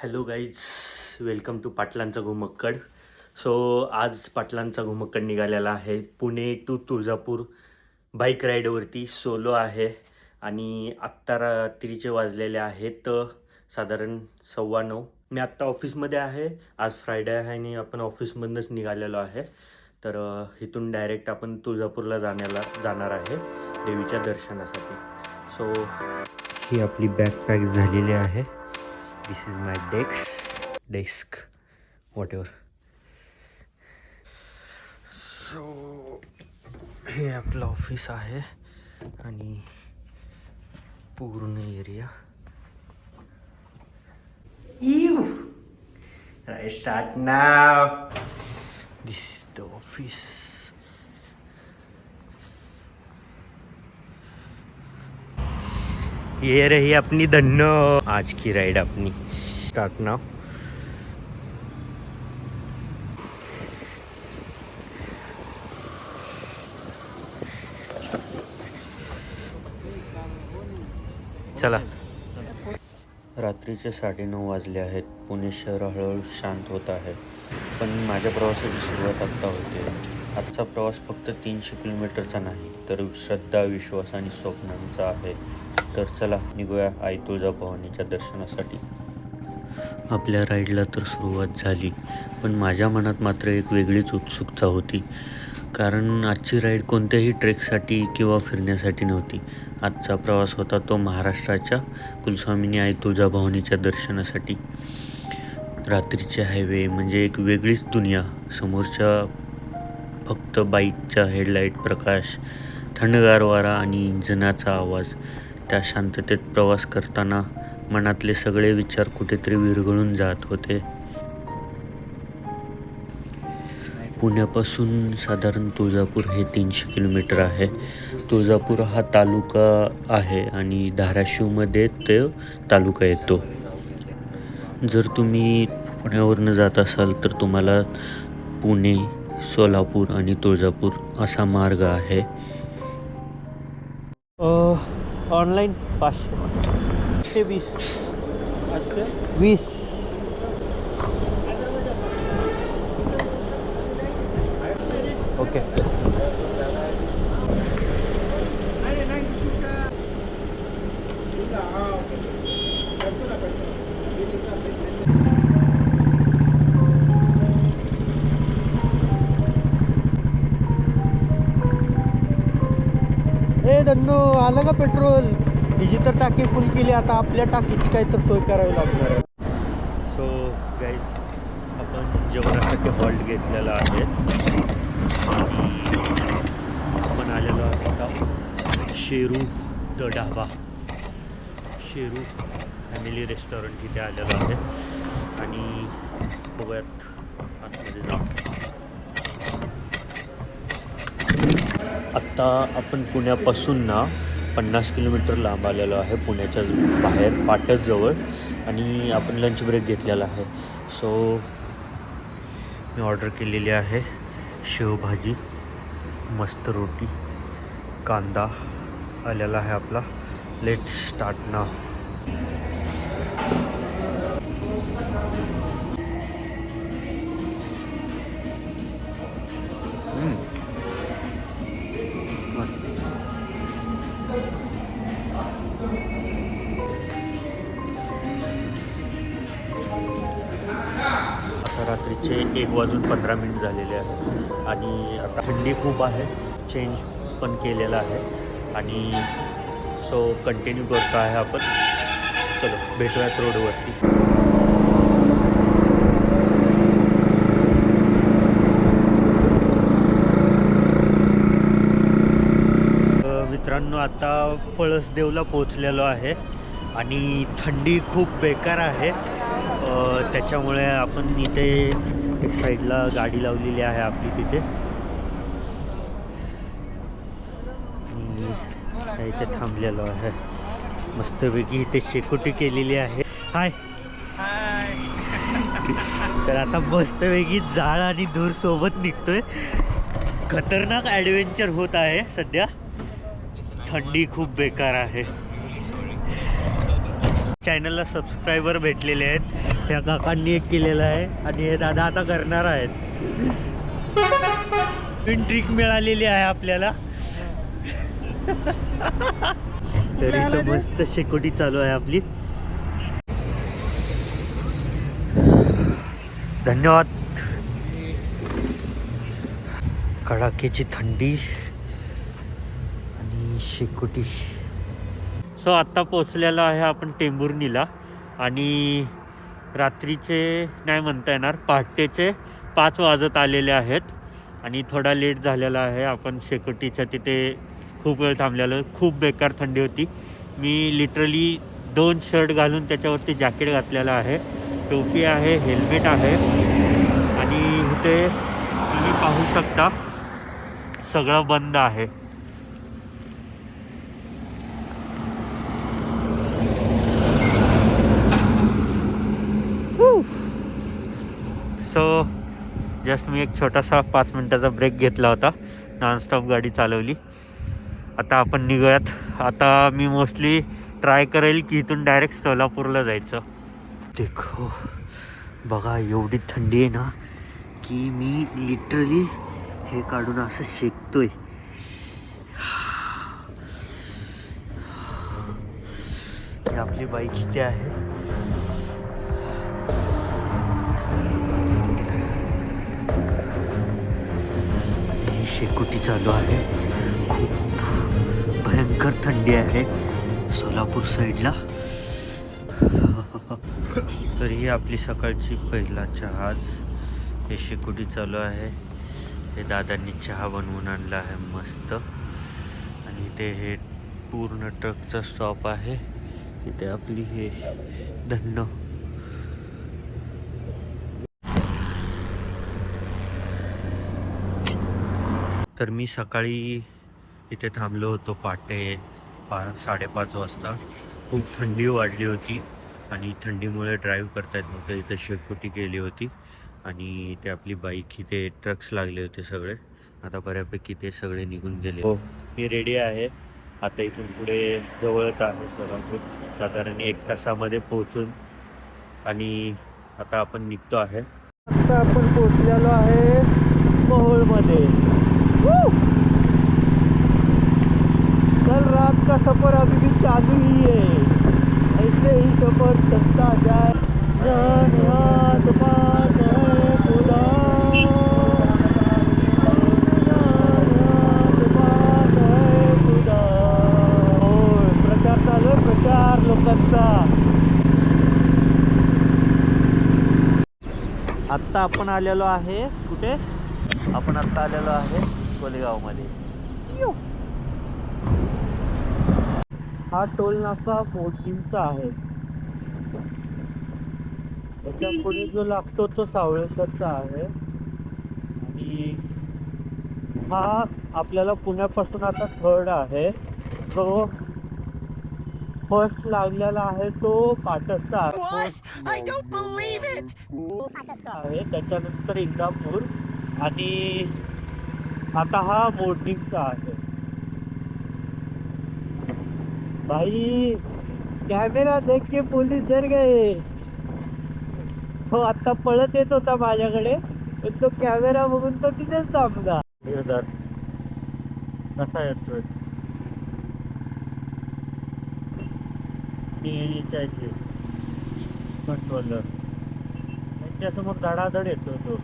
Hello guys, welcome to पाटलांचा घुमक्कड. So आज पाटलांचा घुमक्कड निघालेला आहे पुणे टू तुळजापूर बाईक राईडवरती. सोलो आहे आणि आत्ता रात्रीचे वाजलेले आहेत साधारण 9:15. मी आत्ता ऑफिसमध्ये आहे. आज फ्रायडे आहे आणि आपण ऑफिसमधूनच निघालेलो आहे. तर इथून डायरेक्ट आपण तुळजापूरला जाणार आहे देवीच्या दर्शनासाठी. सो ही आपली बॅग झालेली आहे. This is my desk whatever. So हे आपलं ऑफिस आहे आणि पूर्ण area. Start now. This is the office. ये रही अपनी धन्नो आज की राइड अपनी. Start now. चला. रात्रीचे 9:30 वाजले आहेत. पुणे शहर हळूहळू शांत होत आहे, पण माझ्या प्रवासाची सुरुवात आत्ता होते. आजचा प्रवास फक्त 300 किलोमीटरचा नाही, तर श्रद्धा, विश्वास आणि स्वप्नांचा आहे. तर चला निघूया आई तुळजाभवानीच्या दर्शनासाठी. आपल्या राईडला तर सुरुवात झाली, पण माझ्या मनात मात्र एक वेगळीच उत्सुकता होती. कारण आजची राईड कोणत्याही ट्रेकसाठी किंवा फिरण्यासाठी नव्हती. आजचा प्रवास होता तो महाराष्ट्राच्या कुलस्वामिनी आई तुळजाभवानीच्या दर्शनासाठी. रात्रीचे हायवे म्हणजे एक वेगळीच दुनिया. समोरच्या फक्त बाईकचा हेडलाईट प्रकाश, थंडगार वारा आणि इंजिनाचा आवाज. त्या शांततेत प्रवास करताना मनातले सगळे विचार कुठेतरी विरघळून जात होते. पुण्यापासून साधारण तुळजापूर हे 300 किलोमीटर आहे. तुळजापूर हा तालुका आहे आणि धाराशिवमध्ये ते तालुका येतो. जर तुम्ही पुण्यावरनं जात असाल तर तुम्हाला पुणे, सोलापूर आणि तुळजापूर असा मार्ग आहे. ऑनलाईन 520 20. ओके. धन्नो आलं का पेट्रोल? हिची तर टाकी फुल केली. आता आपल्या टाकीची काही तर सोय करावी लागणार आहे. सो गाईज, आपण जेवणासाठी हॉल्ट घेतलेला आहे आणि आपण आलेलो आहे का Sheru the dhaba. Sheru family restaurant इथे आलेलो आहे आणि बघूयात आतमध्ये जाऊ. आत्ता आपण पुण्यापासून 50 किलोमीटर लांब आलेलो आहे, पुण्याच्या बाहेर पाटसजवळ. आणि आपण लंच ब्रेक घेतलेला आहे. सो मी ऑर्डर केलेली आहे शेवभाजी, मस्त रोटी, कांदा आलेला आहे आपला. लेट्स स्टार्ट नाव. रात्रीचे 1:15 झालेले आहे आणि आता थंडी खूप आहे. चेंज पण केलेला आहे आणि सो कंटिन्यू करतो आहे आपण. चलो भेटूयात रोडवरती. मित्रांनो, आता पळसदेवला पोचलेलो आहे आणि थंडी खूप बेकार आहे. त्याच्यामुळे आपण इथे एक साईडला गाडी लावलेली आहे आपली तिथे. इथे थांबलेलो आहे मस्तपैकी. इथे शेकोटी केलेली आहे. हाय. तर आता मस्तपैकी जाळ आणि धूर सोबत निघतोय. खतरनाक ॲडव्हेंचर होत आहे सध्या. थंडी खूप बेकार आहे. चॅनलला सबस्क्रायबर भेटलेले आहेत, त्या काकांनी एक केलेला आहे आणि हे दादा आता करणार आहेत. ट्रिक मिळालेली आहे आपल्याला. तरी तर मस्त शेकोटी चालू आहे आपली. धन्यवाद. कडाक्याची थंडी आणि शेकोटी. सो आत्ता पोचलेलो आहे आपण टेंभुर्णीला आणि रात्रीचे नाही म्हणता येणार, पहाटेचे 5 वाजत आलेले आहेत आणि थोडा लेट झालेला आहे. आपण शेकोटीच्या तिथे खूप वेळ थांबलेलो. खूप बेकार थंडी होती. मी लिटरली 2 शर्ट घालून त्याच्यावरती जॅकेट घातलेलं आहे, टोपी आहे, हेल्मेट आहे आणि इथे तुम्ही पाहू शकता सगळं बंद आहे. सो जस्ट मी एक छोटासा 5 मिनटाचा ब्रेक घेतला होता. नॉनस्टॉप गाडी चालवली. आता आपण निघूयात. आता मी मोस्टली ट्राय करेल की इथून डायरेक्ट सोलापूरला जायचं. देखो बघा, एवढी थंडी आहे ना की मी लिटरली हे काढून असं शेकतोय. ही आपली बाईक इथे आहे. शेकोटी चालू आहे. खूप भयंकर थंडी आहे सोलापूर साईडला. तर ही आपली सकाळची पहिला चहा. हे शेकोटी चालू आहे. हे दादांनी चहा बनवून आणला आहे मस्त. आणि इथे हे पूर्ण ट्रकचा स्टॉप आहे. इथे आपली हे धन्नो. तर मी सकाळी इथे थांबलो होतो पहाटे 5:30 वाजता. खूप थंडी वाढली होती आणि थंडीमुळे ड्राईव्ह करता येत नव्हतं. इथे शेकोटी केली होती आणि इथे आपली बाईक, इथे ट्रक्स लागले होते सगळे. आता बऱ्यापैकी ते सगळे निघून गेले. हो, मी रेडी आहे. आता इथून पुढे जवळच आहे सोलापूर, साधारण 1 तासामध्ये पोहोचून. आणि आता आपण निघतो आहे. आता आपण पोहोचलेलो आहे मोहोळमध्ये. कल रात का सफर अभी भी चालू ही है, ऐसे ही सफर चलता जाए. जान हाथ पास है खुदा, जान हाथ पास है खुदा. प्रचार चालू आहे, प्रचार लोकांचा. आत्ता आपण आलेलो आहे कुठे? आपण आत्ता आलेलो आहे कोलेगावमध्ये. हा टोल नाका मोठींचा आहे. त्याच्या पुढे जो लागतो तो सावळेकरचा आहे. आणि हा आपल्याला पुण्यापासून आता 3rd आहे. तो फर्स्ट लागलेला आहे तो पाटसचा आहे. त्याच्यानंतर इंदापूर आणि आता हा मोर्निंगचा आहे. भाई कॅमेरा देख के पोलीस डर गए. हो, आता पळत येत होता माझ्याकडे, पण तो कॅमेरा बघून तो तिथेच थांबला. कसा येतोय कंट्रोलर, त्यांच्यासमोर धडाधड येतो तो.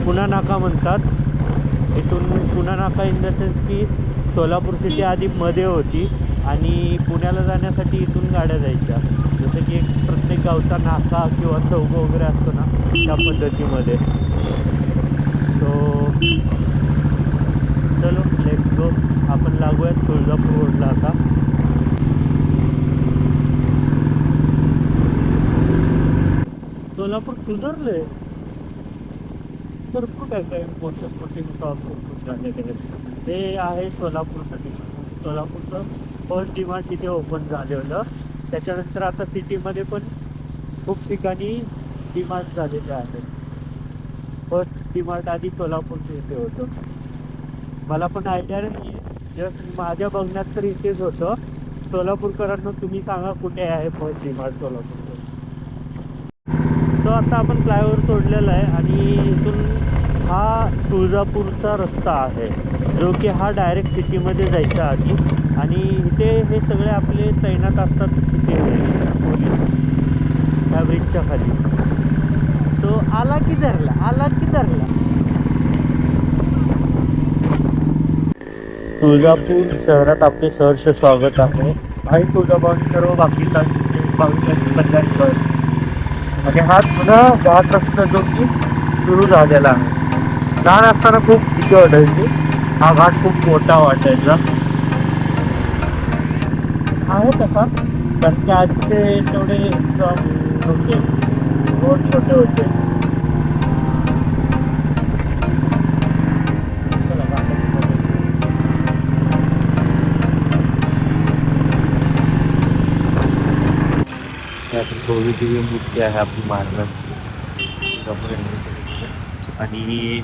पुणा नाका म्हणतात. इथून पुणा नाका इन द सेन्स की सोलापूर सिटी आधी मध्ये होती आणि पुण्याला जाण्यासाठी इथून गाड्या जायच्या. जसं की एक प्रत्येक गावचा नाका किंवा चौक वगैरे असतो ना, त्या पद्धतीमध्ये. सो चलो लेट्स गो. आपण लागूयात तुळजापूर रोडला आता. सोलापूर सुधारले भरपूर काय काय मोठे झालेले आहेत. ते आहे सोलापूरसाठी. सोलापूरचं फर्स्ट डिमार्ट तिथे ओपन झालेलं. त्याच्यानंतर आता सिटीमध्ये पण खूप ठिकाणी डिमार्ट झालेले आहेत. फर्स्ट डीमार्ट आधी सोलापूरच्या इथे होतं. मला पण आयडिया नाही आहे, जस्ट माझ्या बघण्यात तर इथेच होतं. सोलापूरकरांना तुम्ही सांगा कुठे आहे फर्स्ट डीमार्ट सोलापूरचं. तो आता आपण फ्लायओव्हर सोडलेला आहे आणि इथून हा तुळजापूरचा रस्ता आहे, जो की हा डायरेक्ट सिटीमध्ये जायचा आधी. आणि इथे हे सगळे आपले तैनात असतात तिथे पोलीस त्या ब्रिजच्या खाली. तो आला की धरला. तुळजापूर शहरात आपले सहर्ष स्वागत आहे. आणि तुळजाभवानी सर्व भाविकांची कल्याण कर. म्हणजे हा जुना घाट रस्ता जो की सुरू झालेला आहे. लहान असताना खूप भीती वाटायची, हा घाट खूप मोठा वाटायचा आहे तसा, कारण की आजचे तेवढे नव्हते, रोड छोटे होते. भव्यदिव्य मूर्ती आहे आपली महाराजांची. आणि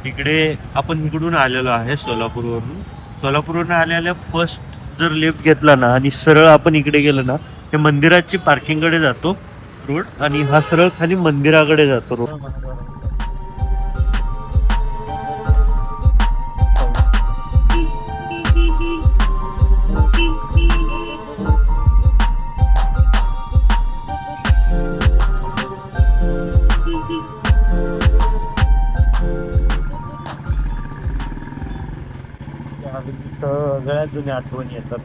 तिकडे आपण इकडून आलेलो आहे सोलापूरवरून आलेल्या फर्स्ट जर लेफ्ट घेतला ना आणि सरळ आपण इकडे गेलो ना, हे मंदिराची पार्किंगकडे जातो रोड, आणि हा सरळ खाली मंदिराकडे जातो रोड. सगळ्यात जुन्या आठवणी येतात.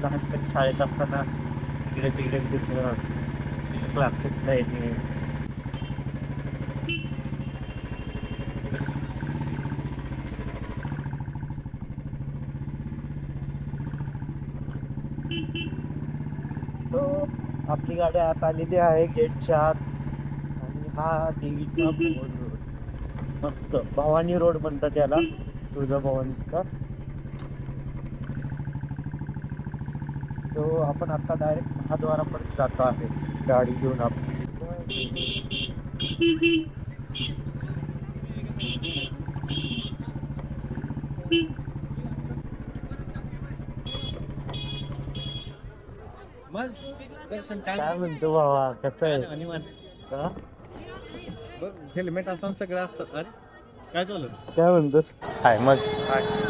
लहानपणी शाळेत असताना इकडे तिकडे क्लासेसला येते. तो आपली गाडी आत आलेली आहे गेटच्या आत. आणि हा देवीचा रोड, मस्त भवानी रोड म्हणतात त्याला, तुळजाभवानीचा. तो आपण आता डायरेक्ट महाद्वारापर्यंत जातो आहे गाडी घेऊन आपण. काय म्हणतो बाबा, कसं आहे? हेल्मेट असताना सगळं असतं. अरे काय झालं? काय म्हणतोस? आहे मग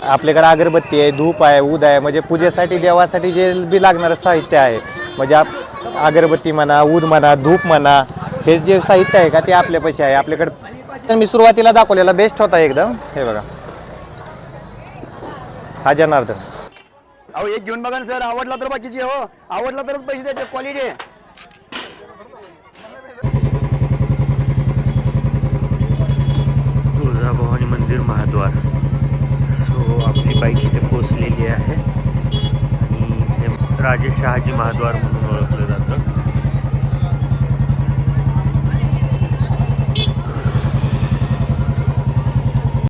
आपल्याकडे अगरबत्ती आहे, धूप आहे, ऊद आहे, म्हणजे पूजेसाठी देवासाठी जे बी लागणारं साहित्य आहे, म्हणजे अगरबत्ती म्हणा, ऊद म्हणा, धूप म्हणा, हे जे साहित्य आहे का ते आपल्यापाशी आहे. आपल्याकडे मी सुरुवातीला दाखवलेला बेस्ट होता एकदम. हे बघा, हा जनार्दन. अहो एक घेऊन बघा ना सर, आवडला तर बाकीचे हो, आवडला तरच पैसे द्यायचे, क्वालिटी आहे. तुळजाभवानी मंदिर महाद्वार. सो आपली बाईक इथे पोचलेली आहे आणि हे राजे शहाजी महाद्वार म्हणून